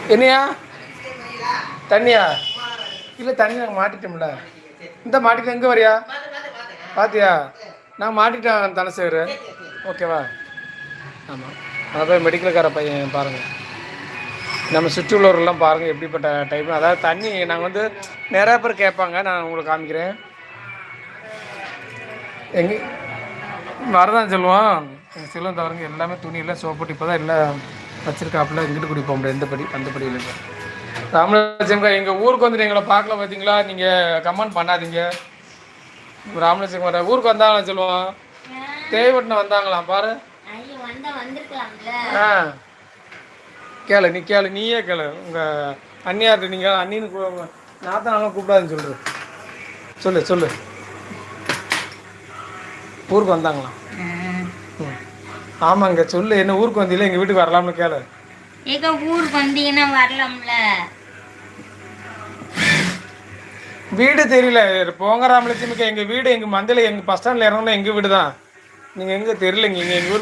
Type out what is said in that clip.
என்னையா தண்ணியா இல்லை தண்ணி நாங்கள் மாட்டிட்டோம்ல இந்த மாட்டிட்டு எங்கே வரியா பாத்தியா நான் மாட்டிட்டேன் தனசேகர் ஓகேவா ஆமாம் அதை போய் மெடிக்கலுக்கார பையன் பாருங்கள் நம்ம சுற்றி உள்ளவர்கள்லாம் பாருங்கள் எப்படிப்பட்ட டைப் அதாவது தண்ணி நாங்கள் வந்து நிறையா பேர் கேட்பாங்க நான் உங்களுக்கு காமிக்கிறேன் எங்கே வரதான் சொல்லுவோம் எங்கள் செல்வம் தவறுங்க எல்லாமே துணியெல்லாம் சோப்போட்டு இப்போ தான் எல்லாம் வச்சுருக்காப்புல இங்கிட்டு கூட்டி போக முடியாது எந்த படி அந்த படியில் இல்லை ராமலட்சுமிக்கா எங்கள் ஊருக்கு வந்துட்டு எங்களை பார்க்கல பார்த்தீங்களா நீங்கள் கமெண்ட் பண்ணாதீங்க ராமலட்சுமி வர ஊருக்கு வந்தாங்களா சொல்லுவோம் தேவைப்பட்டின வந்தாங்களாம் பாரு ஆ கேளு நீ கேளு நீயே கேளு உங்கள் அண்ணியார்கிட்ட நீங்கள் அண்ணின்னு நாத்தனாலும் கூப்பிடாதுன்னு சொல்கிற சொல்லு சொல்லு ஊருக்கு வந்தாங்களாம் ஆமாங்க சொல்லு என்ன ஊருக்கு வந்தீங்களா எங்கள் வீட்டுக்கு வரலாம்னு கேளு ஏங்க ஊருக்கு வந்தீங்கன்னா வரலாம்ல வீடு தெரியல போங்க ராமலட்சுமிக்கு எங்கள் வீடு எங்கள் மந்தையில் எங்கள் பஸ் ஸ்டாண்டில் இறங்கணும் எங்கள் வீடு தான் நீங்கள் எங்கே தெரியலைங்க இங்கே எங்கள் ஊர்